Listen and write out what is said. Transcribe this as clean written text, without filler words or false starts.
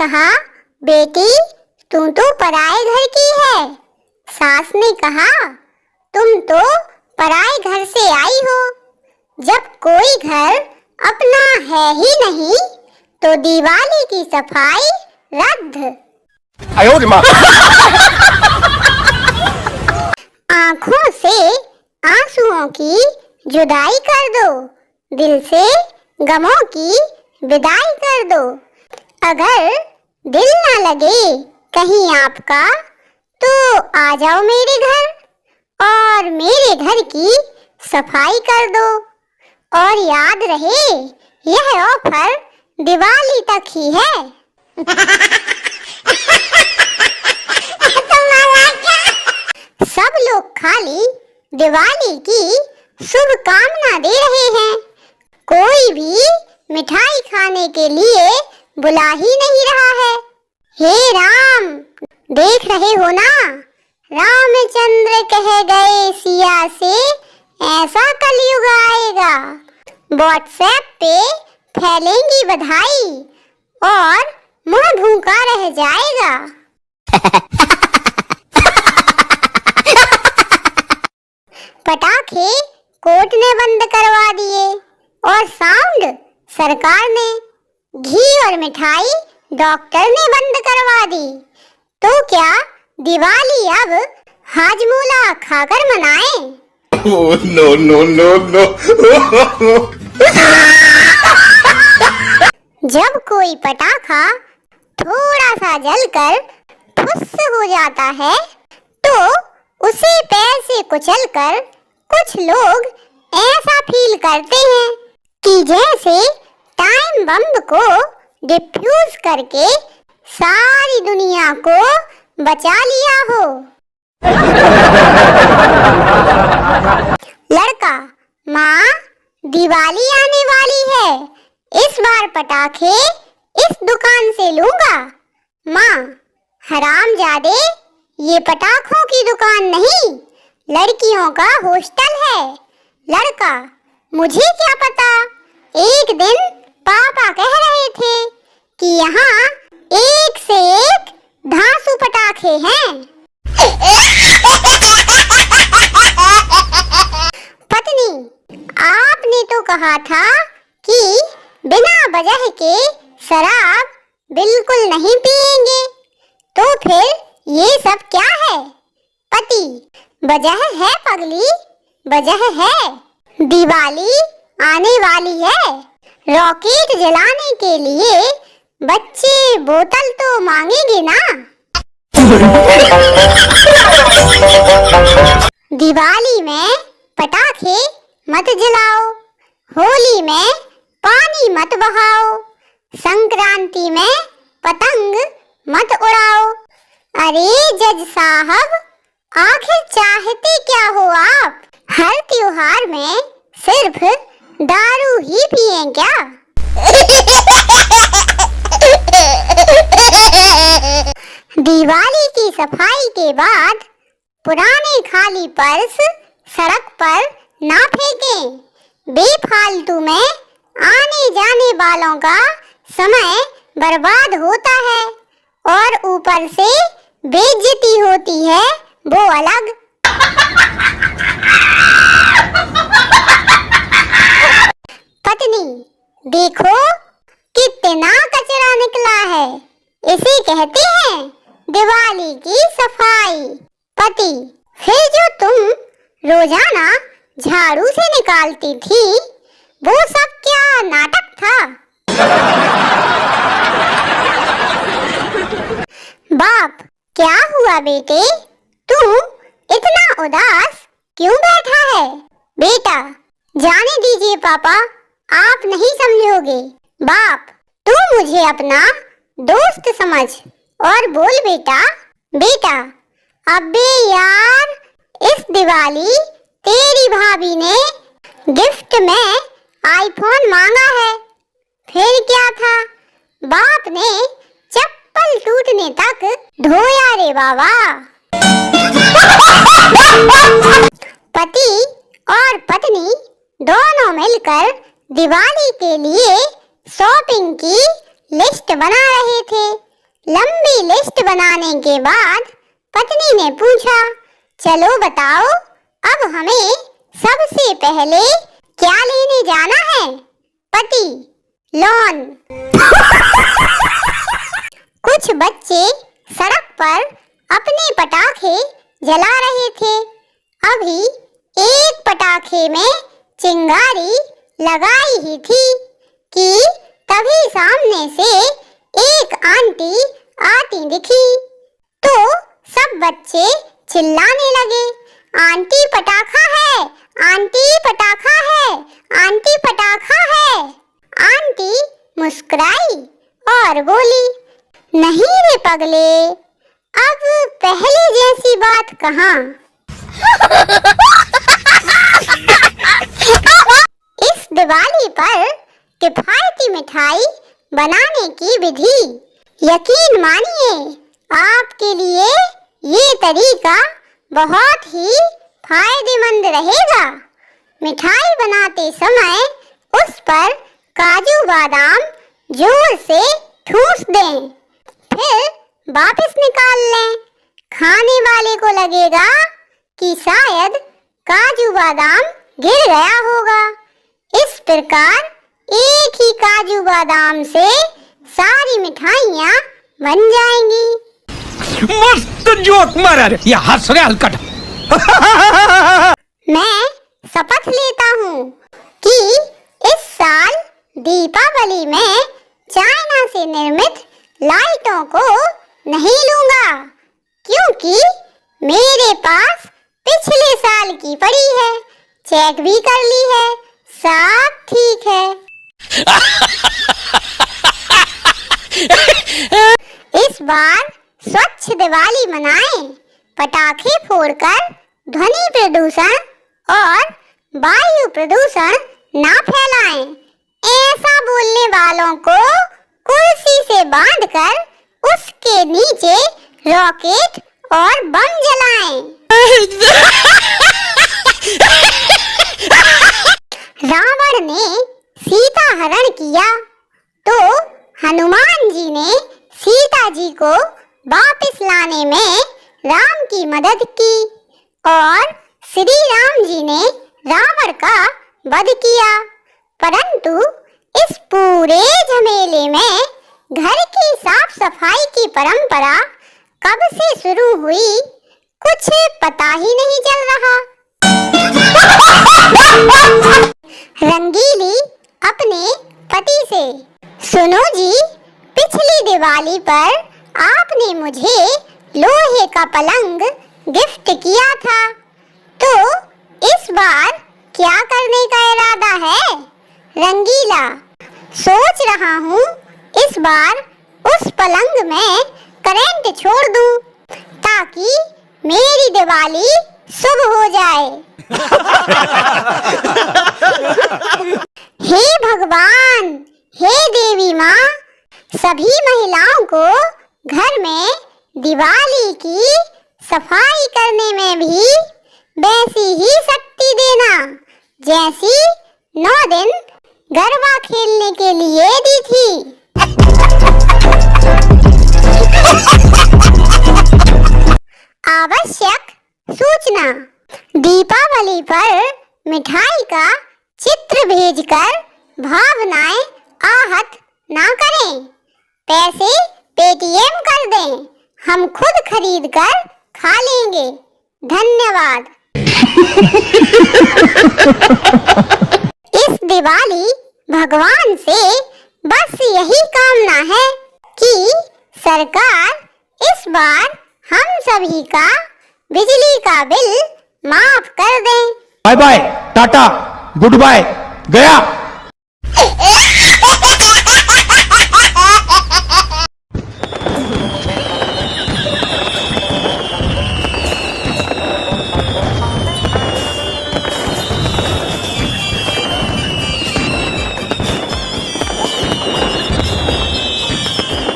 कहा, बेटी तू तो पराए घर की है। सास ने कहा, तुम तो पराए घर से आई हो। जब कोई घर अपना है ही नहीं तो दिवाली की सफाई रद्द। आँखों से आंसुओं की जुदाई कर दो, दिल से गमों की विदाई कर दो। अगर दिल ना लगे कहीं आपका तो आ जाओ मेरे घर और मेरे घर की सफाई कर दो। और याद रहे यह ऑफर दिवाली तक ही है। सब लोग खाली दिवाली की शुभकामना दे रहे हैं, कोई भी मिठाई खाने के लिए बुला ही नहीं रहा है। हे राम, देख रहे हो ना, रामचंद्र कह गए सिया से ऐसा कलयुग आएगा। व्हाट्सएप पे फैलेंगी बधाई और मुंह भूखा रह जाएगा। पटाखे कोर्ट ने बंद करवा दिए और साउंड सरकार ने, घी और मिठाई डॉक्टर ने बंद करवा दी। तो क्या दिवाली अब हाजमोला खाकर मनाएं? No no no no. जब कोई पटाखा थोड़ा सा जलकर फुस हो जाता है तो उसे पैर से कुचलकर कुछ लोग ऐसा फील करते हैं कि जैसे टाइम बम को डिफ्यूज करके सारी दुनिया को बचा लिया हो। लड़का, माँ दिवाली आने वाली है, इस बार पटाखे इस दुकान से लूंगा। माँ, हरामजादे, ये पटाखों की दुकान नहीं, लड़कियों का हॉस्टल है। लड़का, मुझे क्या पता, एक दिन पापा कह रहे थे कि यहाँ एक से एक धांसू पटाखे हैं। पत्नी, आपने तो कहा था कि बिना वजह के शराब बिल्कुल नहीं पिएंगे, तो फिर ये सब क्या है? पति, वजह है पगली, वजह है दिवाली आने वाली है। रॉकेट जलाने के लिए बच्चे बोतल तो मांगेंगे ना। दिवाली में पटाखे मत जलाओ, होली में पानी मत बहाओ, संक्रांति में पतंग मत उड़ाओ। अरे जज साहब, आखिर चाहते क्या हो आप? हर त्योहार में सिर्फ दारू ही पिएं क्या? दिवाली की सफाई के बाद पुराने खाली पर्स सड़क पर ना फेंकें। बेफालतू में आने जाने वालों का समय बर्बाद होता है और ऊपर से बेइज्जती होती है, वो अलग। पत्नी, देखो कितना कचरा निकला है, इसे कहते हैं दिवाली की सफाई। पति, फिर जो तुम रोजाना झाड़ू से निकालती थी वो सब क्या नाटक था? बाप, क्या हुआ बेटे, तू इतना उदास क्यों बैठा है? बेटा, जाने दीजिए पापा, आप नहीं समझोगे। बाप, तू मुझे अपना दोस्त समझ और बोल बेटा। बेटा, अबे यार, इस दिवाली तेरी भाभी ने गिफ्ट में आईफोन मांगा है। फिर क्या था, बाप ने चप्पल टूटने तक धोया रे बाबा। पति और पत्नी दोनों मिलकर दिवाली के लिए शॉपिंग की लिस्ट बना रहे थे। लंबी लिस्ट बनाने के बाद पत्नी ने पूछा, चलो बताओ, अब हमें सबसे पहले क्या लेने जाना है? पति, लॉन। कुछ बच्चे सड़क पर अपने पटाखे जला रहे थे। अभी एक पटाखे में चिंगारी लगाई ही थी कि तभी सामने से एक आंटी आती दिखी। तो सब बच्चे चिल्लाने लगे, आंटी पटाखा है, आंटी पटाखा है, आंटी पटाखा है। आंटी मुस्कुराई और बोली, नहीं रे पगले, अब पहले जैसी बात कहाँ। इस दिवाली पर किफायती मिठाई बनाने की विधि, यकीन मानिए आपके लिए ये तरीका बहुत ही फायदेमंद रहेगा। मिठाई बनाते समय उस पर काजू बादाम जोर से ठूस दें, फिर वापस निकाल लें। खाने वाले को लगेगा कि शायद काजू बादाम गिर गया होगा। इस प्रकार एक ही काजू बादाम से सारी मिठाइयाँ बन जाएंगी। मस्त जोक मारा रे, ये हंस रहे हलकट। मैं शपथ लेता हूँ कि इस साल दीपावली में चाइना से निर्मित लाइटों को नहीं लूंगा, क्योंकि मेरे पास पिछले साल की पड़ी है, चेक भी कर ली है, सब ठीक है। इस बार स्वच्छ दिवाली मनाएं, पटाखे फोड़कर ध्वनि प्रदूषण और वायु प्रदूषण ना फैलाएं। ऐसा बोलने वालों को कुर्सी से बांधकर उसके नीचे रॉकेट और बम जलाएं। रावण ने सीता हरण किया तो हनुमान जी ने सीता जी को वापस लाने में राम की मदद की और श्री राम जी ने रावण का वध किया। परंतु इस पूरे झमेले में घर की साफ सफाई की परंपरा कब से शुरू हुई कुछ पता ही नहीं चल रहा। रंगीली अपने पति से, सुनो जी, पिछली दिवाली पर आपने मुझे लोहे का पलंग गिफ्ट किया था, तो इस बार क्या करने का इरादा है? रंगीला, सोच रहा हूँ इस बार उस पलंग में करंट छोड़ दूं ताकि मेरी दिवाली शुभ हो जाए। हे भगवान, हे देवी माँ, सभी महिलाओं को घर में दिवाली की सफाई करने में भी वैसी ही शक्ति देना जैसी 9 दिन गरबा खेलने के लिए दी थी। आवश्यक सूचना, दीपावली पर मिठाई का चित्र भेजकर भावनाएं आहत ना करें। पैसे पेटीएम कर दें, हम खुद खरीद कर खा लेंगे। धन्यवाद। इस दिवाली भगवान से बस यही कामना है कि सरकार इस बार हम सभी का बिजली का बिल माफ कर दें। Bye bye, tata, goodbye, गया।